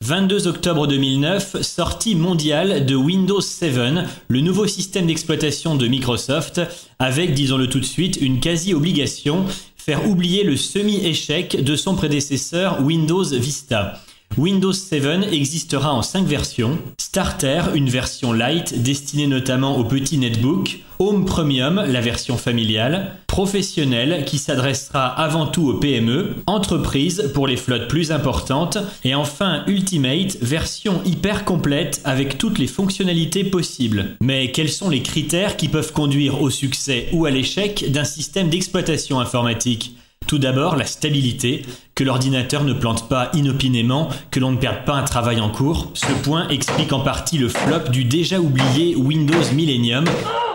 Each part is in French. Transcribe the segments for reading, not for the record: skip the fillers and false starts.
22 octobre 2009, sortie mondiale de Windows 7, le nouveau système d'exploitation de Microsoft, avec, disons-le tout de suite, une quasi-obligation, faire oublier le semi-échec de son prédécesseur Windows Vista. Windows 7 existera en 5 versions. Starter, une version light destinée notamment aux petits netbooks. Home Premium, la version familiale. Professionnel, qui s'adressera avant tout aux PME. Entreprise, pour les flottes plus importantes. Et enfin Ultimate, version hyper complète avec toutes les fonctionnalités possibles. Mais quels sont les critères qui peuvent conduire au succès ou à l'échec d'un système d'exploitation informatique ? Tout d'abord, la stabilité, que l'ordinateur ne plante pas inopinément, que l'on ne perde pas un travail en cours. Ce point explique en partie le flop du déjà oublié Windows Millennium,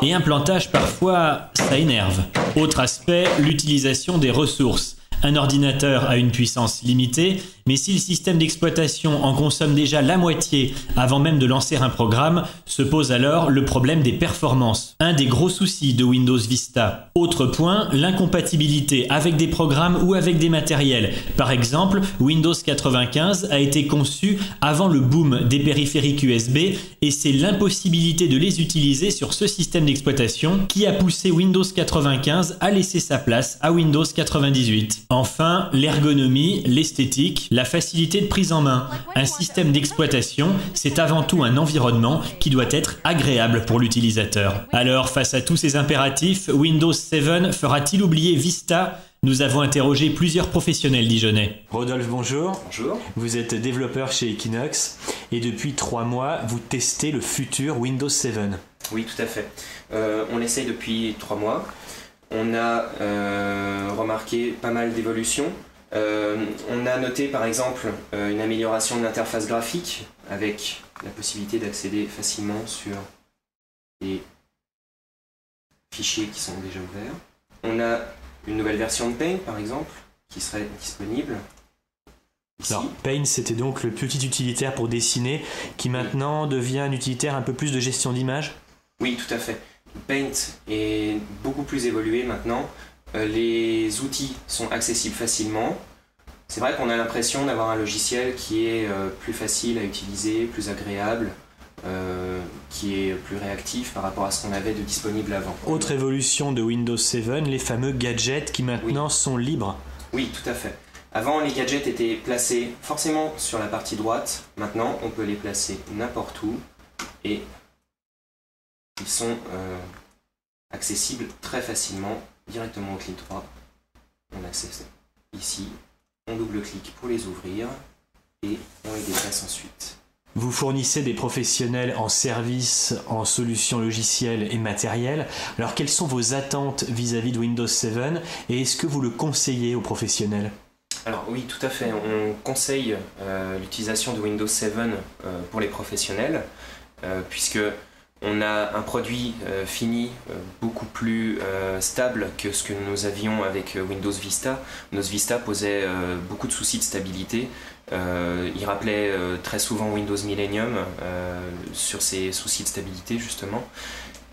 et un plantage parfois, ça énerve. Autre aspect, l'utilisation des ressources. Un ordinateur a une puissance limitée, mais si le système d'exploitation en consomme déjà la moitié avant même de lancer un programme, se pose alors le problème des performances. Un des gros soucis de Windows Vista. Autre point, l'incompatibilité avec des programmes ou avec des matériels. Par exemple, Windows 95 a été conçu avant le boom des périphériques USB et c'est l'impossibilité de les utiliser sur ce système d'exploitation qui a poussé Windows 95 à laisser sa place à Windows 98. Enfin, l'ergonomie, l'esthétique, la facilité de prise en main. Un système d'exploitation, c'est avant tout un environnement qui doit être agréable pour l'utilisateur. Alors, face à tous ces impératifs, Windows 7 fera-t-il oublier Vista ? Nous avons interrogé plusieurs professionnels dijonnais. Rodolphe, bonjour. Bonjour. Vous êtes développeur chez Equinox et depuis 3 mois, vous testez le futur Windows 7. Oui, tout à fait. On l'essaye depuis 3 mois. On a remarqué pas mal d'évolutions. On a noté par exemple une amélioration de l'interface graphique avec la possibilité d'accéder facilement sur les fichiers qui sont déjà ouverts. On a une nouvelle version de Paint par exemple qui serait disponible. Ici. Alors, Paint, c'était donc le petit utilitaire pour dessiner qui maintenant devient un utilitaire un peu plus de gestion d'image. Oui, tout à fait. Paint est beaucoup plus évolué maintenant. Les outils sont accessibles facilement. C'est vrai qu'on a l'impression d'avoir un logiciel qui est plus facile à utiliser, plus agréable, qui est plus réactif par rapport à ce qu'on avait de disponible avant. Autre évolution de Windows 7, les fameux gadgets qui maintenant sont libres. Oui, tout à fait. Avant, les gadgets étaient placés forcément sur la partie droite. Maintenant, on peut les placer n'importe où et ils sont accessibles très facilement directement au clic droit. On accède ici, on double-clique pour les ouvrir et on les déplace ensuite. Vous fournissez des professionnels en services, en solutions logicielles et matérielles. Alors quelles sont vos attentes vis-à-vis de Windows 7 et est-ce que vous le conseillez aux professionnels ? Alors oui, tout à fait. On conseille l'utilisation de Windows 7 pour les professionnels puisque on a un produit fini beaucoup plus stable que ce que nous avions avec Windows Vista. Windows Vista posait beaucoup de soucis de stabilité. Il rappelait très souvent Windows Millennium sur ces soucis de stabilité justement.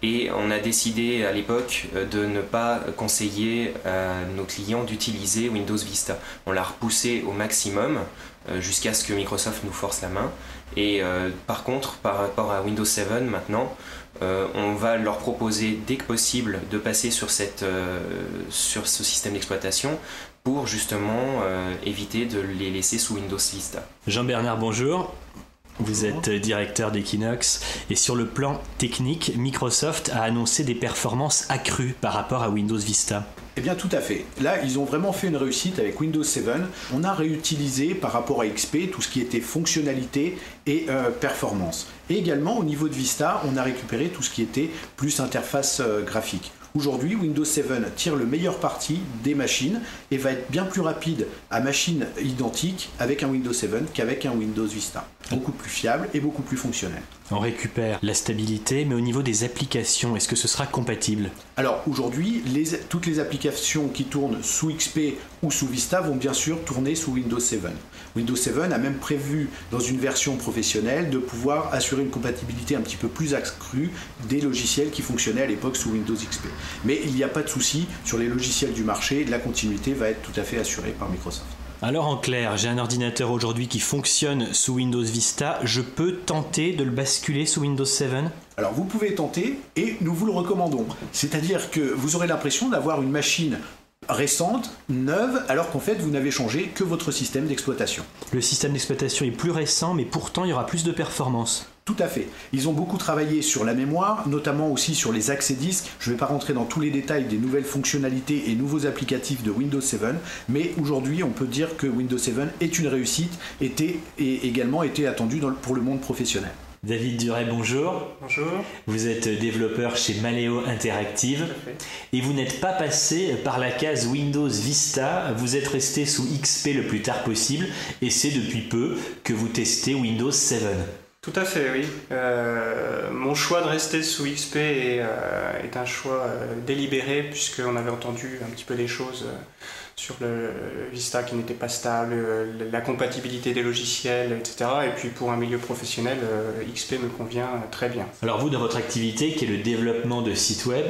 Et on a décidé à l'époque de ne pas conseiller à nos clients d'utiliser Windows Vista. On l'a repoussé au maximum jusqu'à ce que Microsoft nous force la main. Et par contre, par rapport à Windows 7 maintenant, on va leur proposer dès que possible de passer sur ce système d'exploitation pour justement éviter de les laisser sous Windows Vista. Jean-Bernard, bonjour. Vous êtes directeur d'Equinox et sur le plan technique, Microsoft a annoncé des performances accrues par rapport à Windows Vista. Eh bien tout à fait. Là, ils ont vraiment fait une réussite avec Windows 7. On a réutilisé par rapport à XP tout ce qui était fonctionnalité et performance. Et également au niveau de Vista, on a récupéré tout ce qui était plus interface graphique. Aujourd'hui, Windows 7 tire le meilleur parti des machines et va être bien plus rapide à machine identique avec un Windows 7 qu'avec un Windows Vista. Beaucoup plus fiable et beaucoup plus fonctionnel. On récupère la stabilité, mais au niveau des applications, est-ce que ce sera compatible ? Alors aujourd'hui, toutes les applications qui tournent sous XP ou sous Vista vont bien sûr tourner sous Windows 7. Windows 7 a même prévu dans une version professionnelle de pouvoir assurer une compatibilité un petit peu plus accrue des logiciels qui fonctionnaient à l'époque sous Windows XP. Mais il n'y a pas de souci sur les logiciels du marché, la continuité va être tout à fait assurée par Microsoft. Alors en clair, j'ai un ordinateur aujourd'hui qui fonctionne sous Windows Vista, je peux tenter de le basculer sous Windows 7 ? Alors vous pouvez tenter et nous vous le recommandons. C'est-à-dire que vous aurez l'impression d'avoir une machine récente, neuve, alors qu'en fait vous n'avez changé que votre système d'exploitation. Le système d'exploitation est plus récent, mais pourtant il y aura plus de performance. Tout à fait. Ils ont beaucoup travaillé sur la mémoire, notamment aussi sur les accès disques. Je ne vais pas rentrer dans tous les détails des nouvelles fonctionnalités et nouveaux applicatifs de Windows 7, mais aujourd'hui on peut dire que Windows 7 est une réussite et également été attendu pour le monde professionnel. David Duret, bonjour. Bonjour. Vous êtes développeur chez Maleo Interactive et vous n'êtes pas passé par la case Windows Vista, vous êtes resté sous XP le plus tard possible et c'est depuis peu que vous testez Windows 7. Tout à fait, oui. Mon choix de rester sous XP est un choix délibéré puisqu'on avait entendu un petit peu des choses sur le Vista qui n'était pas stable, la compatibilité des logiciels, etc. Et puis pour un milieu professionnel, XP me convient très bien. Alors vous, dans votre activité qui est le développement de sites web,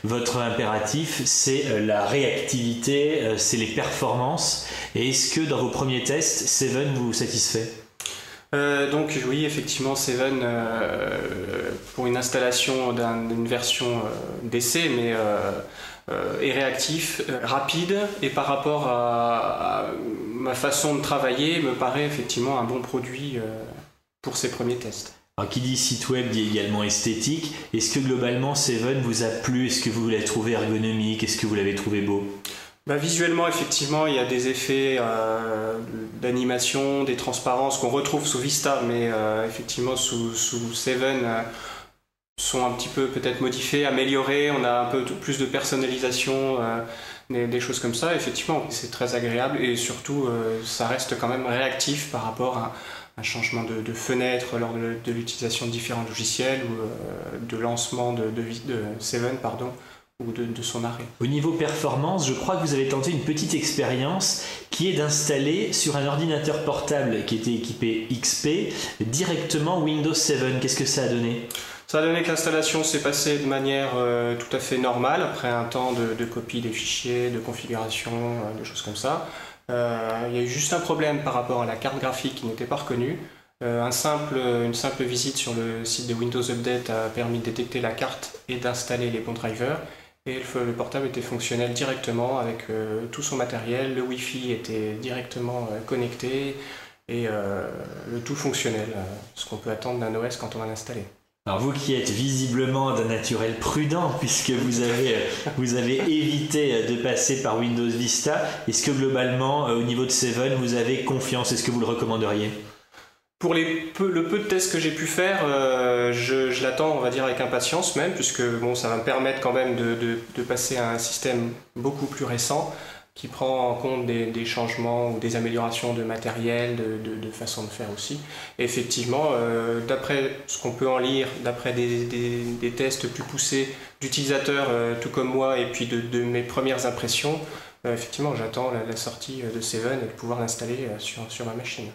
votre impératif c'est la réactivité, c'est les performances. Et est-ce que dans vos premiers tests, 7 vous satisfait ? Donc oui, effectivement, 7 pour une installation d'une version d'essai, mais est réactif, rapide, et par rapport à ma façon de travailler, me paraît effectivement un bon produit pour ces premiers tests. Alors, qui dit site web dit également esthétique. Est-ce que globalement 7 vous a plu ? Est-ce que vous l'avez trouvé ergonomique ? Est-ce que vous l'avez trouvé beau ? Visuellement, effectivement, il y a des effets d'animation, des transparences qu'on retrouve sous Vista, mais effectivement sous 7 sont un petit peu peut-être modifiés, améliorés. On a un peu plus de personnalisation, des choses comme ça. Effectivement, c'est très agréable et surtout, ça reste quand même réactif par rapport à un changement de fenêtre lors de l'utilisation de différents logiciels ou de lancement de 7, ou de son arrêt. Au niveau performance, je crois que vous avez tenté une petite expérience qui est d'installer sur un ordinateur portable qui était équipé XP directement Windows 7. Qu'est-ce que ça a donné ? Ça a donné que l'installation s'est passée de manière tout à fait normale après un temps de copie des fichiers, de configuration, des choses comme ça. Il y a eu juste un problème par rapport à la carte graphique qui n'était pas reconnue. Une simple visite sur le site de Windows Update a permis de détecter la carte et d'installer les bons drivers. Et le portable était fonctionnel directement avec tout son matériel, le Wi-Fi était directement connecté et le tout fonctionnel, ce qu'on peut attendre d'un OS quand on va l'installer. Alors vous qui êtes visiblement d'un naturel prudent puisque vous avez évité de passer par Windows Vista, est-ce que globalement au niveau de 7 vous avez confiance ? Est-ce que vous le recommanderiez ? Pour le peu de tests que j'ai pu faire, je l'attends, on va dire, avec impatience même, puisque bon, ça va me permettre quand même de passer à un système beaucoup plus récent qui prend en compte des changements ou des améliorations de matériel, de façon de faire aussi. Et effectivement, d'après ce qu'on peut en lire, d'après des tests plus poussés d'utilisateurs tout comme moi et puis de mes premières impressions, effectivement, j'attends la sortie de 7 et de pouvoir l'installer sur ma machine.